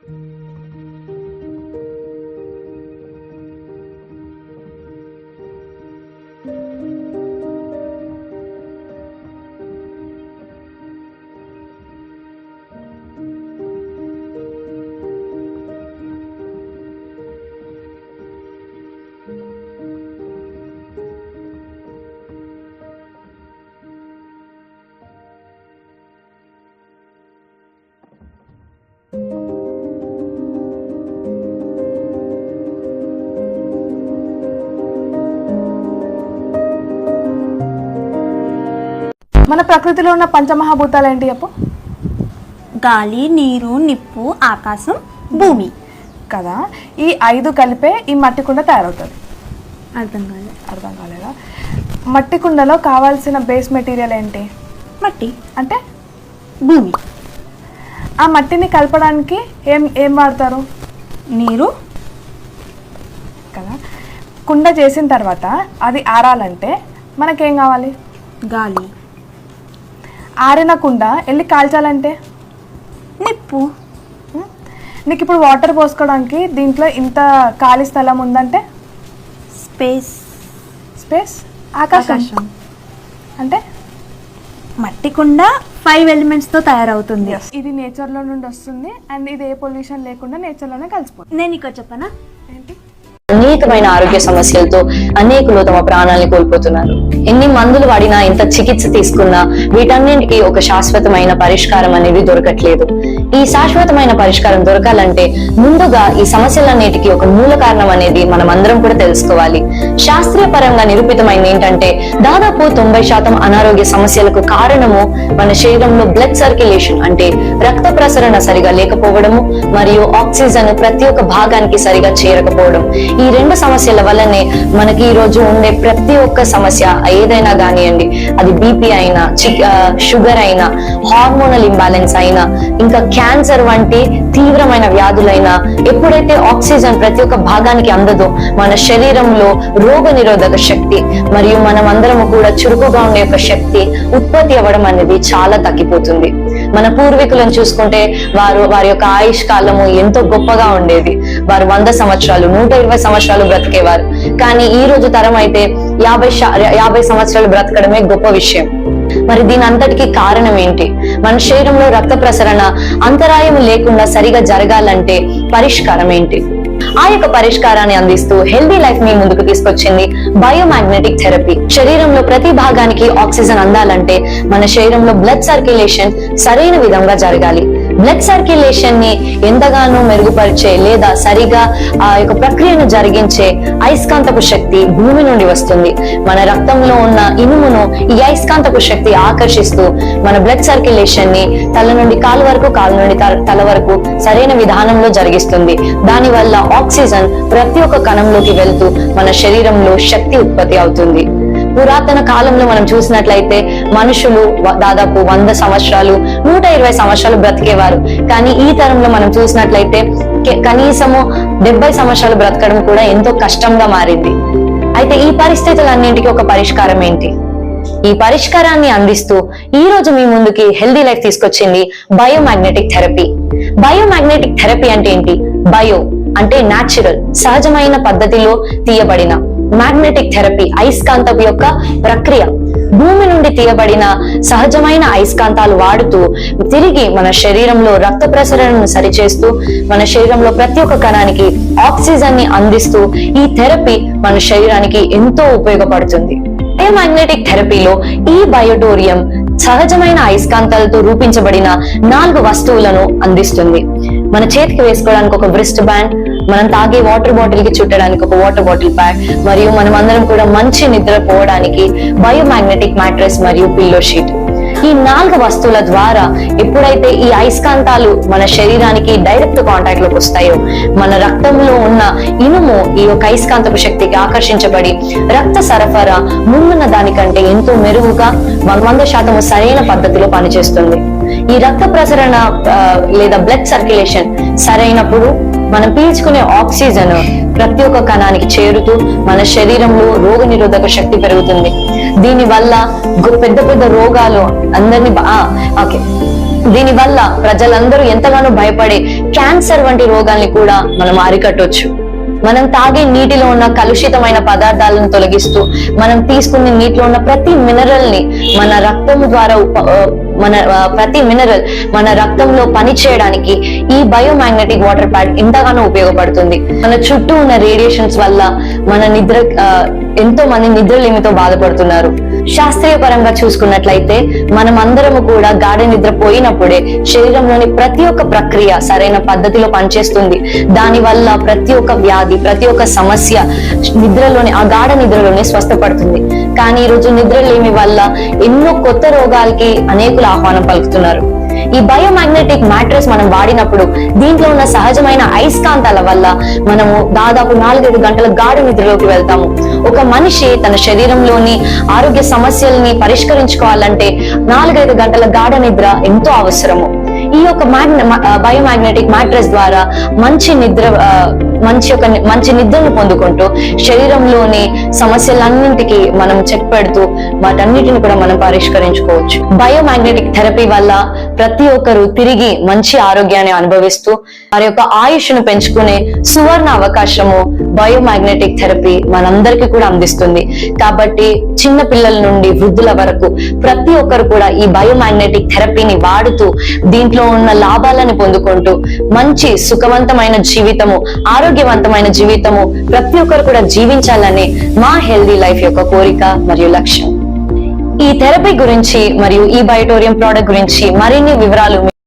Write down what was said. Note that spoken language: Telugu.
మన ప్రకృతిలో ఉన్న పంచమహాభూతాలు ఏంటి చెప్పు? గాలి, నీరు, నిప్పు, ఆకాశం, భూమి కదా. ఈ 5 కలిపే ఈ మట్టి కుండ తయారవుతుంది. అర్థం కాలేదా? మట్టి కుండలో కావాల్సిన బేస్ మెటీరియల్ ఏంటి? మట్టి అంటే భూమి. ఆ మట్టిని కలపడానికి ఏం వాడతారు? నీరు కదా. కుండ చేసిన తర్వాత అది ఆరాలంటే మనకేం కావాలి? గాలి. ఆరిన కుండ వెళ్ళి కాల్చాలంటే నిప్పు. నీకు ఇప్పుడు వాటర్ పోసుకోవడానికి దీంట్లో ఇంత ఖాళీ స్థలం ఉందంటే స్పేస్. ఆకాశం అంటే మట్టి కుండ 5 ఎలిమెంట్స్తో తయారవుతుంది. ఇది నేచర్లో నుండి వస్తుంది అండ్ ఇది ఏ పొల్యూషన్ లేకుండా నేచర్లోనే కలిసిపోతుంది. నేను ఇక్కడ చెప్పనా ఏంటి? అనేకమైన ఆరోగ్య సమస్యలతో అనేకులు తమ ప్రాణాలను కోల్పోతున్నారు. ఎన్ని మందులు వాడినా, ఎంత చికిత్స తీసుకున్నా వీటన్నింటికి ఒక శాశ్వతమైన పరిష్కారం అనేది దొరకట్లేదు. ఈ శాశ్వతమైన పరిష్కారం దొరకాలంటే ముందుగా ఈ సమస్యలన్నిటికీ ఒక మూల కారణం అనేది మనం అందరం కూడా తెలుసుకోవాలి. శాస్త్రీయ పరంగా నిరూపితమైంది ఏంటంటే దాదాపు 90% అనారోగ్య సమస్యలకు కారణము మన శరీరంలో బ్లడ్ సర్క్యులేషన్ అంటే రక్త ప్రసరణ సరిగా లేకపోవడము మరియు ఆక్సిజన్ ప్రతి ఒక్క భాగానికి సరిగా చేరకపోవడం. ఈ 2 సమస్యల వల్లనే మనకి ఈ రోజు ఉండే ప్రతి ఒక్క సమస్య ఏదైనా కానివ్వండి, అది బీపీ అయినా, షుగర్ అయినా, హార్మోనల్ ఇంబ్యాలెన్స్ అయినా, ఇంకా క్యాన్సర్ వంటి తీవ్రమైన వ్యాధులైనా, ఎప్పుడైతే ఆక్సిజన్ ప్రతి ఒక్క భాగానికి అందదో మన శరీరంలో రోగ నిరోధక శక్తి మరియు మనం అందరము కూడా చురుకుగా ఉండే యొక్క శక్తి ఉత్పత్తి అవ్వడం అనేది చాలా తగ్గిపోతుంది. మన పూర్వీకులను చూసుకుంటే వారి యొక్క ఆయుష్ కాలము ఎంతో గొప్పగా ఉండేది. వారు 100 సంవత్సరాలు 120 సంవత్సరాలు బ్రతికేవారు. కానీ ఈ రోజు తరం అయితే 50 సంవత్సరాలు బ్రతకడమే గొప్ప విషయం. మరి దీని అంతటికి కారణం ఏంటి? మన శరీరంలో రక్త ప్రసరణ అంతరాయం లేకుండా సరిగా జరగాలంటే పరిష్కారం ఏంటి? ఆ యొక్క పరిష్కారాన్ని అందిస్తూ హెల్దీ లైఫ్ ని ముందుకు తీసుకొచ్చింది బయోమాగ్నెటిక్ థెరపీ. శరీరంలో ప్రతి భాగానికి ఆక్సిజన్ అందాలంటే మన శరీరంలో బ్లడ్ సర్క్యులేషన్ సరైన విధంగా జరగాలి. బ్లడ్ సర్క్యులేషన్ ని ఎంతగానో మెరుగుపరిచే లేదా సరిగా ఆ యొక్క ప్రక్రియను జరిగించే అయస్కాంతపు శక్తి భూమి నుండి వస్తుంది. మన రక్తంలో ఉన్న ఇనుమును ఈ అయస్కాంతపు శక్తి ఆకర్షిస్తూ మన బ్లడ్ సర్క్యులేషన్ ని తల నుండి కాలు వరకు, కాలు నుండి తల వరకు సరైన విధానంలో జరిగిస్తుంది. దాని వల్ల ఆక్సిజన్ ప్రతి ఒక్క కణంలోకి వెళ్తూ మన శరీరంలో శక్తి ఉత్పత్తి అవుతుంది. పురాతన కాలంలో మనం చూసినట్లయితే మనుషులు దాదాపు 100 సంవత్సరాలు 120 సంవత్సరాలు బ్రతికేవారు. కానీ ఈ తరంలో మనం చూసినట్లయితే కనీసము 70 సంవత్సరాలు బ్రతకడం కూడా ఎంతో కష్టంగా మారింది. అయితే ఈ పరిస్థితులన్నింటికి ఒక పరిష్కారం ఏంటి? ఈ పరిష్కారాన్ని అందిస్తూ ఈ రోజు మీ ముందుకి హెల్దీ లైఫ్ తీసుకొచ్చింది బయోమాగ్నెటిక్ థెరపీ. బయోమాగ్నెటిక్ థెరపీ అంటే ఏంటి? బయో అంటే న్యాచురల్, సహజమైన పద్ధతిలో తీయబడిన, మ్యాగ్నెటిక్ థెరపీ అయస్కాంతం యొక్క ప్రక్రియ. భూమి నుండి తీయబడిన సహజమైన అయస్కాంతాలు వాడుతూ తిరిగి మన శరీరంలో రక్త ప్రసరణను సరిచేస్తూ మన శరీరంలో ప్రతి ఒక్క కణానికి ఆక్సిజన్ ని అందిస్తూ ఈ థెరపీ మన శరీరానికి ఎంతో ఉపయోగపడుతుంది. బయోమాగ్నెటిక్ థెరపీలో ఈ బయోటోరియం సహజమైన అయస్కాంతాలతో రూపించబడిన 4 వస్తువులను అందిస్తుంది. మన చేతికి వేసుకోవడానికి ఒక వ్రిస్ట్ బ్యాండ్, మనం తాగే వాటర్ బాటిల్ కి చుట్టడానికి ఒక వాటర్ బాటిల్ ప్యాడ్, మరియు మనం అందరం కూడా మంచి నిద్రపోవడానికి బయోమాగ్నెటిక్ మ్యాట్రెస్ మరియు పిల్లో షీట్. ఈ 4 వస్తువుల ద్వారా ఎప్పుడైతే ఈ అయస్కాంతాలు మన శరీరానికి డైరెక్ట్ కాంటాక్ట్ లోకి వస్తాయో మన రక్తంలో ఉన్న ఇనుము ఈ యొక్క అయస్కాంతపు శక్తికి ఆకర్షించబడి రక్త సరఫరా ముందున్న దానికంటే ఎంతో మెరుగుగా 100% సరైన పద్ధతిలో పనిచేస్తుంది. ఈ రక్త ప్రసరణ లేదా బ్లడ్ సర్క్యులేషన్ సరైనప్పుడు మనం పీల్చుకునే ఆక్సిజన్ ప్రతి ఒక్క కణానికి చేరుతూ మన శరీరంలో రోగ నిరోధక శక్తి పెరుగుతుంది. దీని వల్ల పెద్ద పెద్ద రోగాలు అందరినీ దీని వల్ల ప్రజలందరూ ఎంతగానో భయపడే క్యాన్సర్ వంటి రోగాల్ని కూడా మనం అరికట్టొచ్చు. మనం తాగే నీటిలో ఉన్న కలుషితమైన పదార్థాలను తొలగిస్తూ మనం తీసుకునే నీటిలో ఉన్న ప్రతి మినరల్ ని మన రక్తం ద్వారా ప్రతి మినరల్ మన రక్తంలో పని చేయడానికి ఈ బయోమాగ్నెటిక్ వాటర్ ప్యాడ్ ఎంతగానో ఉపయోగపడుతుంది. మన చుట్టూ ఉన్న రేడియేషన్స్ వల్ల మన ఎంతో మంది నిద్రలేమితో బాధపడుతున్నారు. శాస్త్రీయ పరంగా చూసుకున్నట్లయితే మనం అందరము కూడా గాఢ నిద్ర పోయినప్పుడే శరీరంలోని ప్రతి ఒక్క ప్రక్రియ సరైన పద్ధతిలో పనిచేస్తుంది. దాని వల్ల ప్రతి ఒక్క వ్యాధి, ప్రతి ఒక్క సమస్య ఆ గాఢ నిద్రలోనే స్వస్థపడుతుంది. కానీ ఈ రోజు నిద్రలేమి వల్ల ఎన్నో కొత్త రోగాలకి అనేకులు ఆహ్వానం పలుకుతున్నారు. ఈ బయోమాగ్నెటిక్ మ్యాట్రెస్ మనం వాడినప్పుడు దీంట్లో ఉన్న సహజమైన అయస్కాంతాల వల్ల మనము దాదాపు 4-5 గంటల గాఢ నిద్రలోకి వెళ్తాము. ఒక మనిషి తన శరీరంలోని ఆరోగ్య సమస్యల్ని పరిష్కరించుకోవాలంటే 4-5 గంటల గాఢ నిద్ర ఎంతో అవసరము. ఈ యొక్క బయోమాగ్నెటిక్ మ్యాట్రెస్ ద్వారా మంచి నిద్రను పొందుకుంటూ శరీరంలోని సమస్యలన్నింటికి మనం చెక్ పెడుతూ వాటన్నిటిని కూడా మనం పరిష్కరించుకోవచ్చు. బయోమాగ్నెటిక్ థెరపీ వల్ల ప్రతి ఒక్కరు తిరిగి మంచి ఆరోగ్యాన్ని అనుభవిస్తూ వారి యొక్క ఆయుష్ను పెంచుకునే సువర్ణ అవకాశము బయోమాగ్నెటిక్ థెరపీ మనందరికీ కూడా అందిస్తుంది. కాబట్టి చిన్న పిల్లల నుండి వృద్ధుల వరకు ప్రతి ఒక్కరు కూడా ఈ బయోమాగ్నెటిక్ థెరపీని వాడుతూ దీంట్లో ఉన్న లాభాలను పొందుకుంటూ మంచి సుఖవంతమైన జీవితము, ఆరోగ్యవంతమైన జీవితము ప్రతి ఒక్కరు కూడా జీవించాలని మా హెల్దీ లైఫ్ యొక్క కోరిక మరియు లక్ష్యం. ఈ థెరపీ గురించి మరియు ఈ బయోటోరియం ప్రోడక్ట్ గురించి మరిన్ని వివరాలు